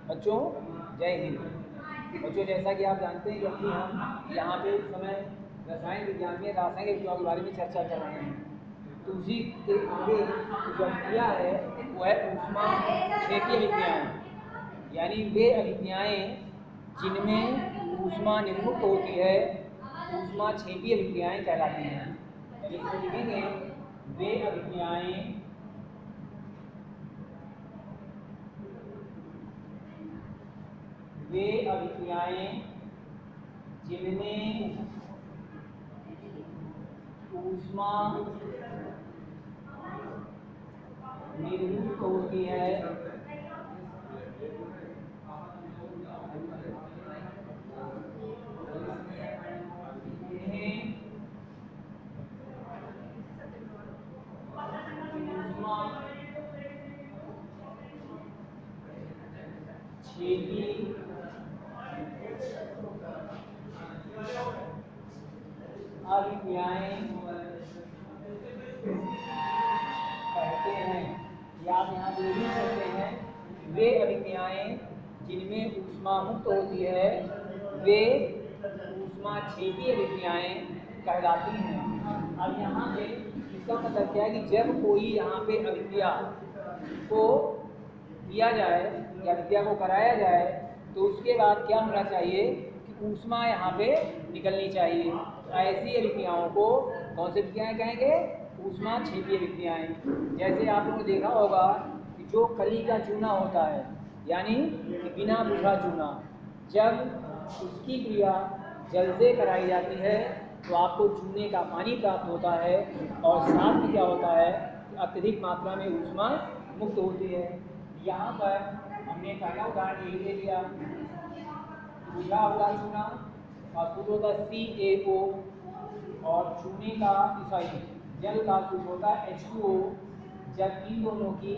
बच्चों जय हिंद। बच्चों जैसा कि आप जानते हैं कि अभी हम यहाँ पे इस समय रसायन विज्ञान में रासायनिक अभिक्रियाओं के बारे में चर्चा कर रहे हैं। तो उसी के आगे जो अभिक्रिया है वो है ऊष्मा क्षेपीय अभिक्रियाएं, यानी वे अभिक्रियाएं जिनमें ऊष्मा निर्मुक्त होती है ऊष्मा क्षेपीय अभिक्रियाएं कहलाती हैं। यानी इसमें लिखेंगे वे अभिक्रियाएं जिनमें ऊष्मा निर्मुक्त होती है उन्हें ऊष्मा क्षेपीय अभिक्रियाएं कहते हैं। या आप यहाँ पे लिख सकते हैं वे अभिक्रियाएं जिनमें ऊष्मा मुक्त होती है वे ऊष्मा क्षेपीय अभिक्रियाएं कहलाती हैं। अब यहाँ पे इसका मतलब क्या है कि जब कोई यहाँ पे अभिक्रिया को किया जाए या अभिक्रिया को कराया जाए तो उसके बाद क्या होना चाहिए कि ऊष्मा यहाँ पे निकलनी चाहिए। ऐसी अभिक्रियाओं को कौन सी अभिक्रियाएं कहेंगे? ऊष्मा क्षेपीय अभिक्रियाएं। जैसे आप लोगों ने देखा होगा कि जो कली का चूना होता है, यानी कि बिना बुझा चूना, जब उसकी क्रिया जल से कराई जाती है तो आपको चूने का पानी प्राप्त होता है और साथ में क्या होता है कि अत्यधिक मात्रा में ऊष्मा मुक्त होती है। यहाँ पर हमने पहला उदाहरण ये ले लिया, बुझा हुआ चूना का सूत्र होता है CaO और चूने का जल का सूत्र होता है H2O। जब इन दोनों की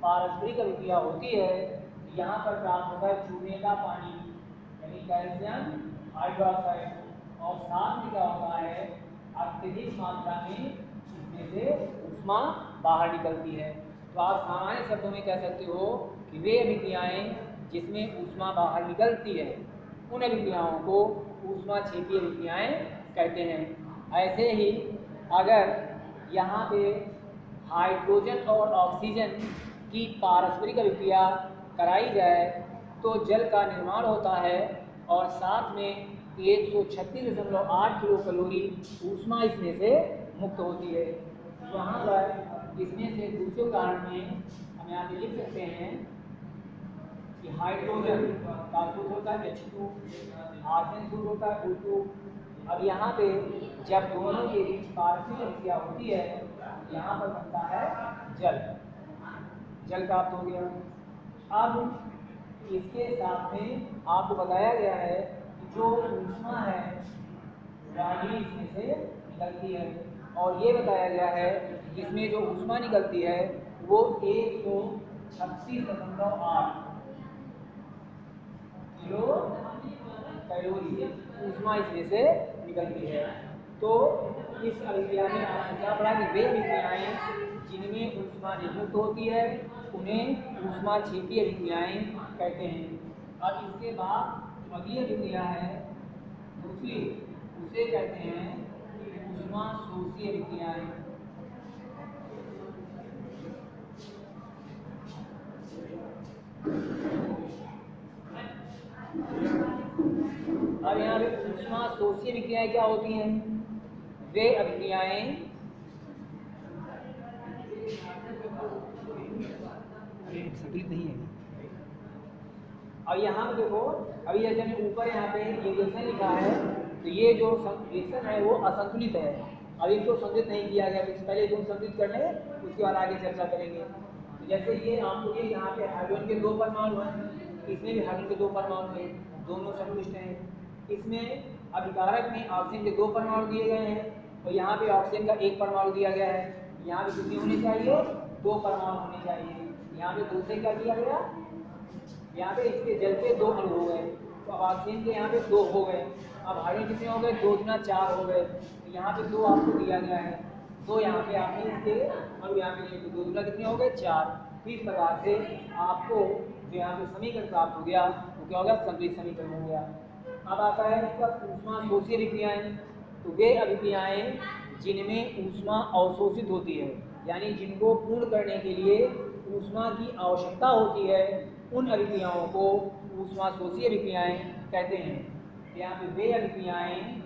पारस्परिक अभिक्रिया होती है तो यहाँ पर प्राप्त होता है चूने का पानी यानी कैल्शियम हाइड्रोक्साइड, और साथ में क्या होता है अत्यधिक मात्रा में इसमें से ऊष्मा बाहर निकलती है। तो आप सामान्य शब्दों में कह सकते हो कि वे अभिक्रियाएं जिसमें ऊष्मा बाहर निकलती है उन अभिक्रियाओं को ऊष्मा क्षेपीय अभिक्रियाएं कहते हैं। ऐसे ही अगर यहाँ पे हाइड्रोजन और ऑक्सीजन की पारस्परिक अभिक्रिया कराई जाए तो जल का निर्माण होता है और साथ में 136.8 किलो कैलोरी ऊष्मा इसमें से मुक्त होती है। यहाँ पर इसमें से दूसरे उदाहरण में हम यहाँ पे लिख सकते हैं कि हाइड्रोजन का सूत्र होता है H2, ऑक्सीजन सूत्र होता है O2। अब यहाँ पे जब दोनों के बीच पारस्परिक अभिक्रिया होती है यहाँ पर बनता है जल प्राप्त हो गया। अब इसके साथ में आपको बताया गया है कि जो ऊष्मा है वह भी इसमें से निकलती है, और ये बताया गया है कि इसमें जो ऊष्मा निकलती है वो 136.8 किलो कैलोरी ऊष्मा इसमें से निकलती है। तो इस अभिक्रिया में आपने क्या पढ़ा कि वे अभिक्रियाएं जिनमें ऊष्मा निर्मुक्त होती है उन्हें ऊष्मा क्षेपीय अभिक्रियाएं कहते हैं। अब इसके बाद अगली अभिक्रिया है दूसरी, उसे कहते हैं ऊष्मा शोषी अभिक्रियाएं। अब यहाँ पे ऊष्मा शोषी अभिक्रियाएं क्या होती हैं? वे अभिक्रियाएं संतुलित नहीं है। अब यहाँ पे देखो, अभी जैसे मैंने ऊपर यहाँ पे ये रिएक्शन लिखा है तो ये जो रिएक्शन है वो असंतुलित है। अभी इसको संतुलित नहीं किया गया, तो पहले इसको संतुलित कर ले, उसके बाद आगे चर्चा करेंगे। तो जैसे ये आपको ये यहाँ पे हाइड्रोजन के 2 परमाणु हैं, इसमें भी हाइड्रोजन के 2 परमाणु हैं, दोनों संतुलित हैं। इसमें अभिकारक में ऑक्सीजन के 2 परमाणु दिए गए हैं और यहाँ पे ऑक्सीजन का 1 परमाणु दिया गया है। यहाँ पे कितने होने चाहिए? 2 परमाणु होने चाहिए। यहाँ पे 2 से क्या किया गया? यहाँ पे इसके जल के 2 अणु हो गए, तो अब ऑक्सीजन के यहाँ पे 2 हो गए। अब हाइड्रोजन कितने हो गए? 2 गुना 4 हो गए। तो यहाँ पे 2 आपको दिया गया है, 2 यहाँ पे आपने इसके और यहाँ पे 2 गुना कितने हो गए? 4। इस प्रकार से आपको तो यहाँ पे समीकरण प्राप्त हो गया, तो क्या हो गया, संतुलित समीकरण हो गया। अब आता है इसका ऊष्मा शोषी अभिक्रियाएं। तो वे अभिक्रियाएं जिनमें ऊष्मा अवशोषित होती है, यानी जिनको पूर्ण करने के लिए ऊष्मा की आवश्यकता होती है, उन अभिक्रियाओं को ऊष्मा शोषी अभिक्रियाएं कहते हैं। यहाँ पे वे अभिक्रियाएं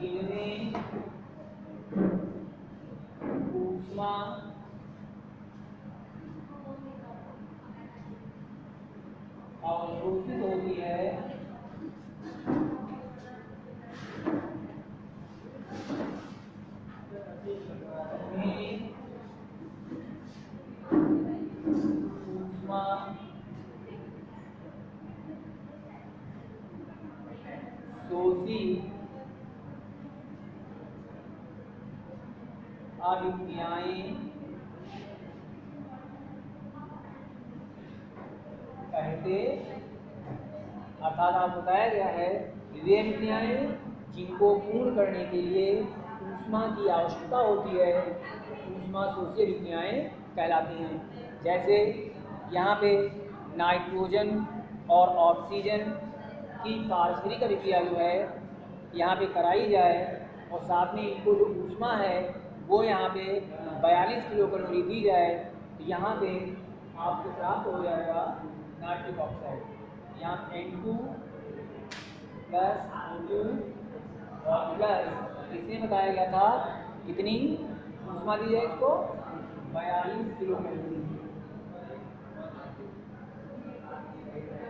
जिनमें ऊष्मा अवशोषित होती है, ऊष्मा शोषी अभिक्रियाएं कहते, अर्थात आपको बताया गया है वे अभिक्रियाएं जिनको पूर्ण करने के लिए ऊष्मा की आवश्यकता होती है, ऊष्मा शोषी अभिक्रियाएं कहलाती हैं। जैसे यहाँ पे नाइट्रोजन और ऑक्सीजन की पारस्परिक अभिक्रिया जो है यहाँ पे कराई जाए और साथ में इनको जो ऊष्मा है वो यहाँ पे 42 किलो कैलोरी दी जाए, तो यहाँ पे आपको प्राप्त हो जाएगा नाइट्रिक ऑक्साइड। यहाँ N2 प्लस O2 और प्लस इसमें बताया गया था कितनी ऊष्मा दी जाए इसको, 42 किलो कैलोरी।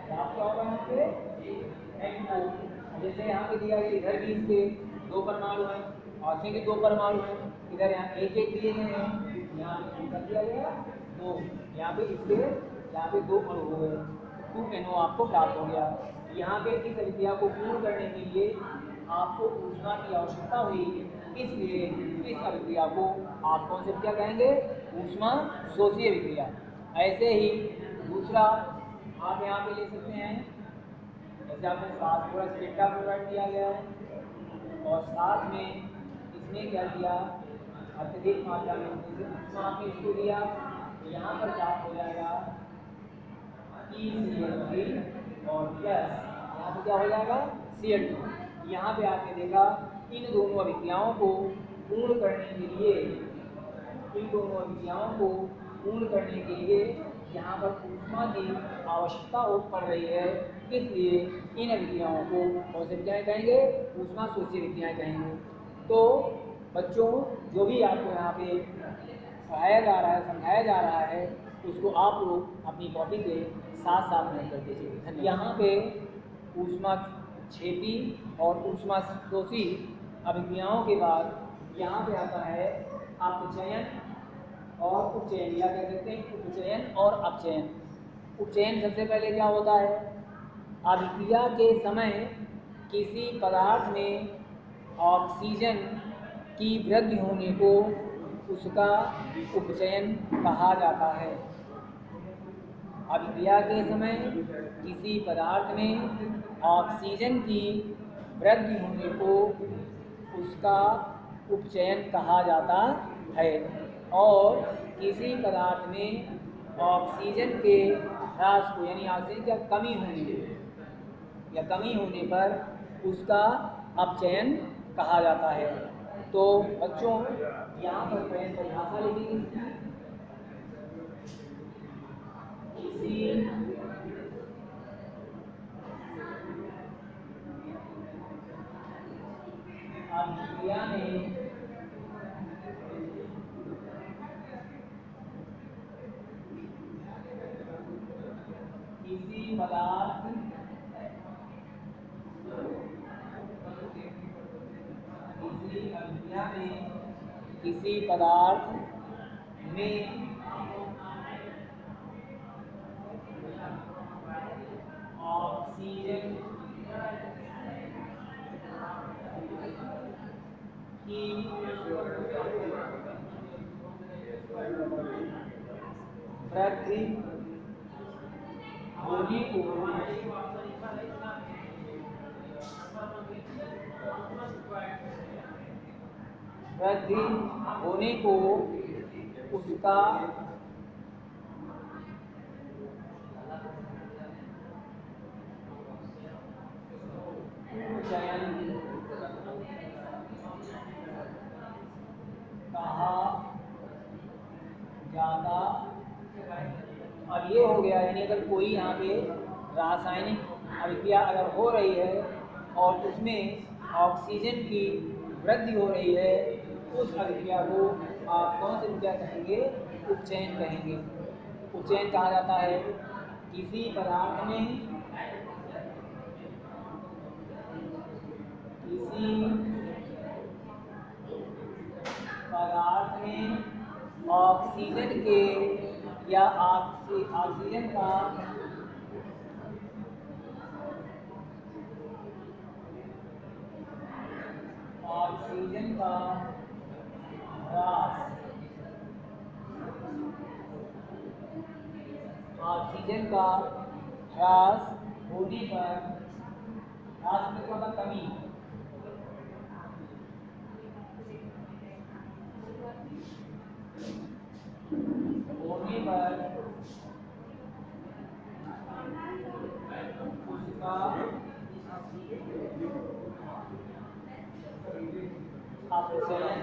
क्या होगा यहाँ पे N2, जैसे यहाँ पे दिया गया, इधर भी इसके 2 परमाणु हैं, ऑक्सीजन के 2 परमाणु हैं, इधर यहाँ एक दिए गए हैं, यहाँ पे कर दिया गया 2, यहाँ पे इसके यहाँ पे 2 अणु हो गए, 2NO आपको प्राप्त हो गया। यहाँ पे इस अभिक्रिया को पूर्ण करने के लिए आपको ऊष्मा की आवश्यकता हुई, इसलिए इस अभिक्रिया को आप कौन सी अभिक्रिया कहेंगे, ऊष्मा शोषी अभिक्रिया। ऐसे ही दूसरा आप यहाँ पे ले सकते हैं, जैसे आपको फास्फोरस टेट्राक्लोराइड दिया गया है और साथ में इसने क्या दिया, अत्यधिक मात्रा में ऊष्मा आपने इसको दिया, तो यहाँ पर प्राप्त हो जाएगा ECl3 और प्लस यहाँ पे क्या हो जाएगा Cl2। यहाँ पे आपने देखा इन दोनों अभिक्रियाओं को पूर्ण करने के लिए, यहाँ पर ऊष्मा की आवश्यकता पड़ रही है, इसलिए इन अभिक्रियाओं को कौन सी अभिक्रियाएं कहेंगे, ऊष्मा शोषी अभिक्रियाएं कहेंगे। तो बच्चों जो भी आपको यहाँ पे पढ़ाया जा रहा है, समझाया जा रहा है, उसको आप लोग अपनी कॉपी पे साथ साथ नोट कर दीजिए। यहाँ पे ऊष्मा छेपी और ऊष्मा शोषी अभिक्रियाओं के बाद यहाँ पे आता है अपचयन और उपचयन, या कह सकते हैं उपचयन और अपचयन। उपचयन सबसे पहले क्या होता है, अभिक्रिया के समय किसी पदार्थ में ऑक्सीजन की वृद्धि होने को उसका उपचयन कहा जाता है। अभिक्रिया के समय किसी पदार्थ में ऑक्सीजन की वृद्धि होने को उसका उपचयन कहा जाता है, और किसी पदार्थ में ऑक्सीजन के ह्रास को, यानी ऑक्सीजन की कमी होने पर उसका अपचयन कहा जाता है। तो बच्चों यहाँ पर परिभाषा लिखी, किसी अभिक्रिया में किसी पदार्थ में ऑक्सीजन की वृद्धि होने को वृद्धि होने को उसका चयन कहा जाता। अब ये हो गया, यानी अगर कोई यहाँ पे रासायनिक अभिक्रिया अगर हो रही है और उसमें ऑक्सीजन की वृद्धि हो रही है, उस अभिक्रिया को आप कौन सी विक्रिया कहेंगे? उपचयन कहेंगे। उपचयन कहा जाता है किसी पदार्थ में ऑक्सीजन के या ऑक्सीजन का ह्रास, ऑक्सीजन का ह्रास होने पर, ह्रास मतलब कमी, होने पर उसका अपचयन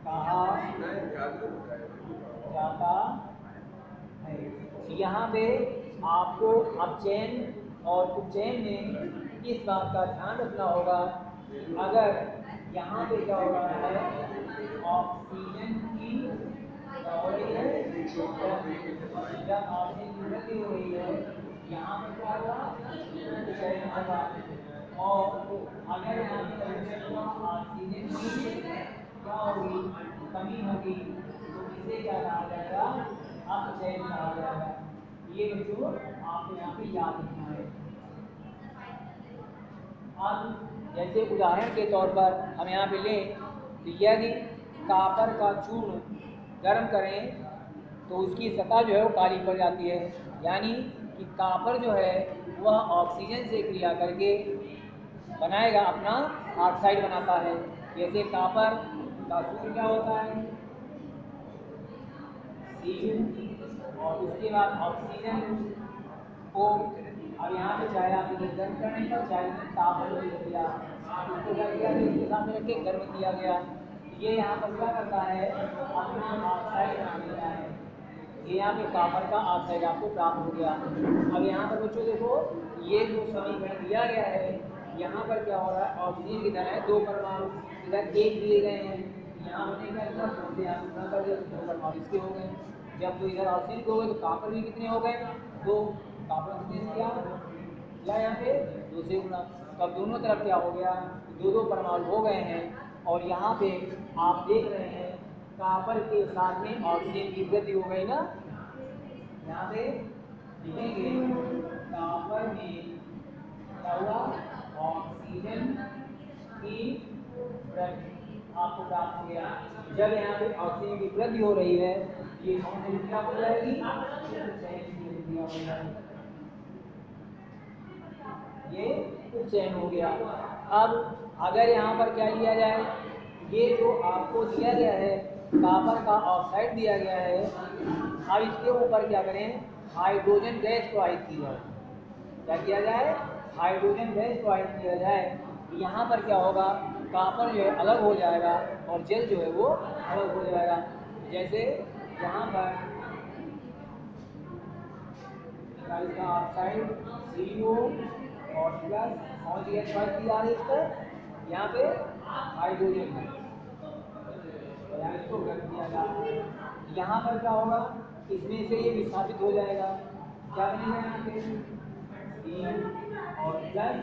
कहा जाता है। यहाँ पे आपको अपचयन और उपचयन में इस बात का ध्यान रखना होगा, अगर यहाँ पे क्या हो रहा है, ऑक्सीजन की हो रही है या ऑक्सीजन की वृद्धि हो रही है, यहाँ पर क्या होगा, उपचयन होगा। और अगर यहाँ पे ऑक्सीजन की क्या होगी, कमी होगी, तो इसे क्या कहा जाएगा, अपचयन कहा जाएगा। ये बच्चों आपको यहाँ पे याद रखना है। अब जैसे उदाहरण के तौर पर हम यहाँ पे लें, तो यदि कॉपर का चूर्ण गर्म करें तो उसकी सतह जो है वो काली पड़ जाती है, यानी कि कॉपर जो है वह ऑक्सीजन से क्रिया करके बनाएगा, अपना ऑक्साइड बनाता है। जैसे कॉपर का सूत्र क्या होता है, Cu, और उसके बाद ऑक्सीजन को, अब यहाँ पे चाहे आप गर्म करने पर चाहे ताप रख दिया, उसको क्या किया, इसके सामने रख के गर्म किया गया, ये यहाँ पर क्या करता है, अपना ऑक्साइड बना देता है। ये यहाँ पे कॉपर का ऑक्साइड आपको प्राप्त हो गया। अब यहाँ पर बच्चों देखो, ये जो समीकरण दिया गया है, यहाँ पर क्या हो रहा है, ऑक्सीजन की तरह 2 परमाणु इधर 1 दिए गए हैं, यहाँ होने का दो परमाणु इसके हो गए। जब तो इधर ऑक्सीजन के हो गए तो कॉपर भी कितने हो गए, 2। कॉपर कितने किया यहाँ पे 2 से गुना, तो अब दोनों तरफ क्या हो गया, 2 परमाणु हो गए हैं। और यहाँ पे आप देख रहे हैं कॉपर के साथ में ऑक्सीजन की वृद्धि हो गई ना, यहाँ पे लिखेंगे कॉपर में क्या हुआ, ऑक्सीजन की वृद्धि आपको प्राप्त हो गया। जब यहाँ पे ऑक्सीजन की वृद्धि हो रही है, ये कौन सी विक्रिया हो जाएगी, ये उपचयन हो गया। अब अगर यहाँ पर क्या लिया जाए, ये जो आपको दिया गया है कॉपर का ऑक्साइड दिया गया है, अब इसके ऊपर क्या करें, हाइड्रोजन गैस प्रवाहित की जाए। क्या किया जाए, हाइड्रोजन गैस प्रवाहित किया जाए। यहाँ पर क्या होगा, कॉपर जो है अलग हो जाएगा और जल जो है वो अलग हो जाएगा। जैसे यहाँ पर इसका ऑक्साइड CO और प्लस कौन सी गैस प्रवाहित की जा रही है, इस पर यहाँ पे हाइड्रोजन है, इसको गर्म किया जा रहा है। यहाँ पर क्या होगा, इसमें से ये विस्थापित हो जाएगा, क्या बनेगा, यहाँ पे C और प्लस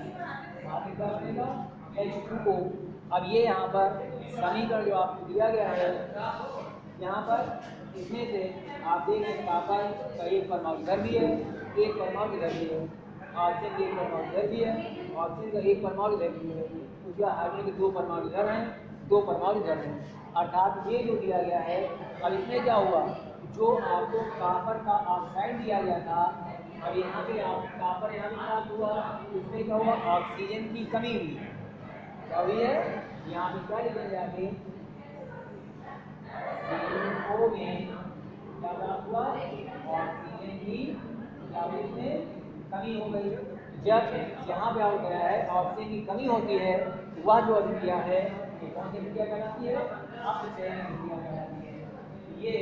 क्या बनेगा, H2O। अब ये यहाँ पर समीकरण जो आपको दिया गया है, यहाँ पर इसमें से आप देख रहे हैं कॉपर का एक परमाणु इधर भी है, एक परमाणु इधर भी है, ऑक्सीजन का एक परमाणु इधर भी है, ऑक्सीजन का एक परमाणु इधर भी है, उसके बाद हाइड्रोजन के 2 परमाणु इधर हैं, 2 परमाणु इधर हैं। अर्थात ये जो दिया गया है, अब इसमें क्या हुआ, जो आपको कॉपर का ऑक्साइड दिया गया था, अब यहाँ पे आप कॉपर यहाँ पे प्राप्त हुआ, उसमें क्या हुआ, ऑक्सीजन की कमी हुई। क्या हुई है, यहाँ पे क्या लिखेंगे आगे, CO में क्या प्राप्त हुआ, ऑक्सीजन की क्या हुई, इसमें कमी हो गई। जब यहाँ पे और गया है ऑक्सीजन की कमी होती है, वह जो अभिक्रिया है ये कौन सी अभिक्रिया कहलाती है, अपचयन अभिक्रिया कहलाती है। ये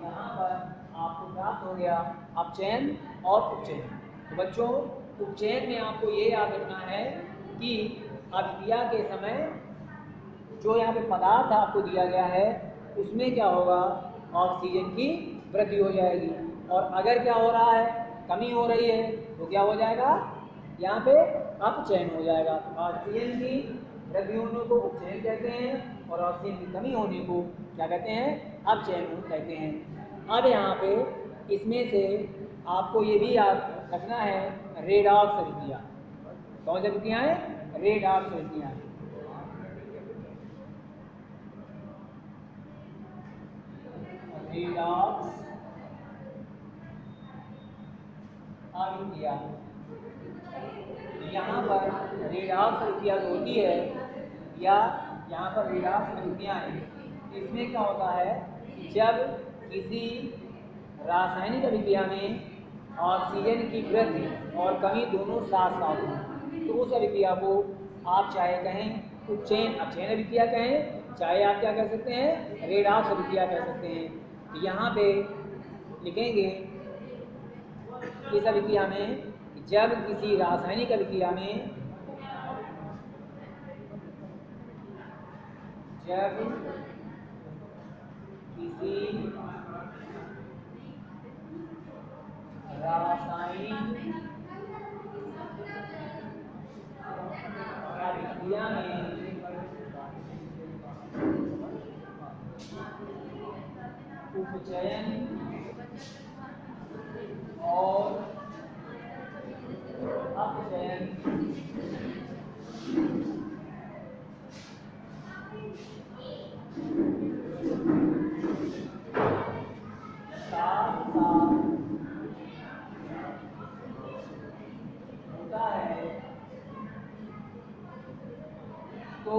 यहाँ पर आपको प्राप्त हो गया अपचयन और उपचयन। तो बच्चों उपचयन में आपको ये याद रखना है कि अभिक्रिया के समय जो यहाँ पे पदार्थ आपको दिया गया है उसमें क्या होगा, ऑक्सीजन की वृद्धि हो जाएगी, और अगर क्या हो रहा है, कमी हो रही है, तो क्या हो जाएगा, यहाँ पे अपचयन हो जाएगा। ऑक्सीजन की वृद्धि होने को उपचयन कहते हैं और ऑक्सीजन की कमी होने को क्या कहते हैं, अपचयन कहते हैं। अब यहाँ पे इसमें से आपको ये भी याद रखना है रेडॉक्स अभिक्रिया। कौन सी अभिक्रिया है, रेडॉक्स अभिक्रिया। रेडॉक्स अभिक्रिया, यहाँ पर रेडॉक्स अभिक्रिया जो होती है या यहाँ पर रेडॉक्स अभिक्रिया है, इसमें क्या होता है, जब किसी रासायनिक अभिक्रिया में ऑक्सीजन की वृद्धि और कमी दोनों साथ साथ हो, तो उस अभिक्रिया को आप चाहे कहें उपचयन अपचयन अभिक्रिया कहें, चाहे आप क्या कह सकते हैं, रेडॉक्स अभिक्रिया कह सकते हैं। यहाँ पे लिखेंगे इस अभिक्रिया में, जब किसी रासायनिक अभिक्रिया में जब किसी रासायनिक अभिक्रिया में उपचयन और अपचयन साथ साथ होता है, तो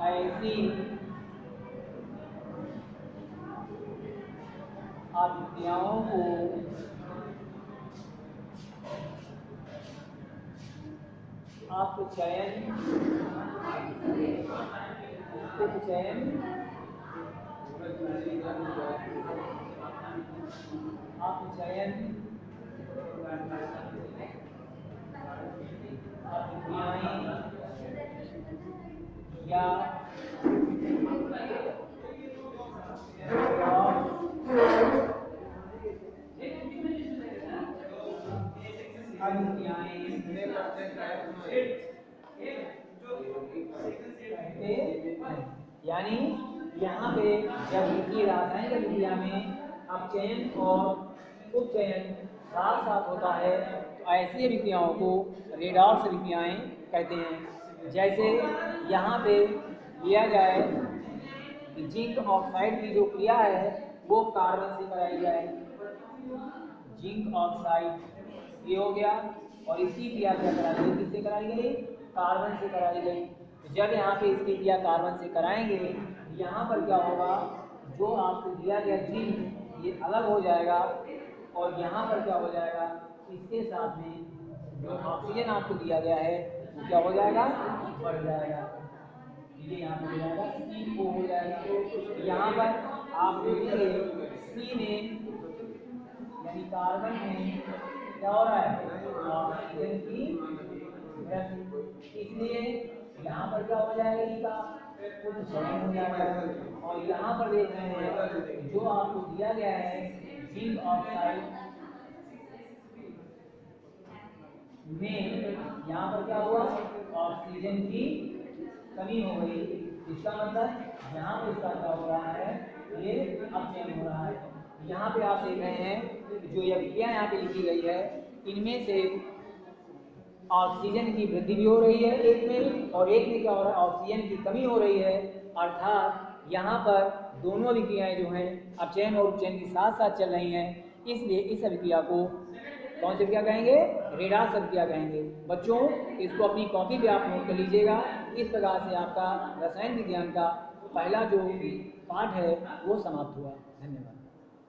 ऐसी अभिक्रियाओं को अपचयन उपचयन अपचयन अभिक्रियाएं या यानी यहाँ पे जब किसी रासायनिक अभिक्रिया में अपचयन और उपचयन साथ साथ होता है, तो ऐसी अभिक्रियाओं को रेडॉक्स अभिक्रियाएं कहते हैं। जैसे यहाँ पे लिया जाए कि जिंक ऑक्साइड की जो क्रिया है वो कार्बन से कराई जाए, जिंक ऑक्साइड ये हो गया, और इसकी क्रिया क्या कराई गई, किससे कराई गई, कार्बन से कराई गई। तो जब यहाँ पे इसकी क्रिया कार्बन से कराएंगे, यहाँ पर क्या होगा, जो आपको दिया गया जिंक ये अलग हो जाएगा, और यहाँ पर क्या हो जाएगा, इसके साथ में जो ऑक्सीजन आपको दिया गया है वो क्या हो जाएगा, बढ़ जाएगा, ये यहाँ पर हो जाएगा CO हो जाएगा। तो यहाँ पर आप देखेंगे C में यानी कार्बन में क्या हो रहा है, ऑक्सीजन की वृद्धि, इसलिए यहाँ पर क्या हो जाएगा, इसका उपचयन हो जाएगा। और यहाँ पर देख रहे हैं जो आपको दिया गया है जिंक ऑक्साइड में, यहाँ पर क्या हुआ, ऑक्सीजन की कमी हो गई, इसका मतलब यहाँ पे इसका क्या हो रहा है, ये अपचयन हो रहा है। यहाँ पे आप देख रहे हैं जो ये अभिक्रिया यहाँ पे लिखी गई है, इनमें से ऑक्सीजन की वृद्धि भी हो रही है एक में, और एक में क्या हो रहा है, ऑक्सीजन की कमी हो रही है। अर्थात यहाँ पर दोनों अभिक्रियाएं जो हैं अपचयन और उपचयन के साथ साथ चल रही हैं, इसलिए इस अभिक्रिया को कौन सी अभिक्रिया कहेंगे? रेडाक्स अभिक्रिया कहेंगे। बच्चों इसको अपनी कॉपी पे आप नोट कर लीजिएगा। इस प्रकार से आपका रसायन विज्ञान का पहला जो पाठ है वो समाप्त हुआ। धन्यवाद।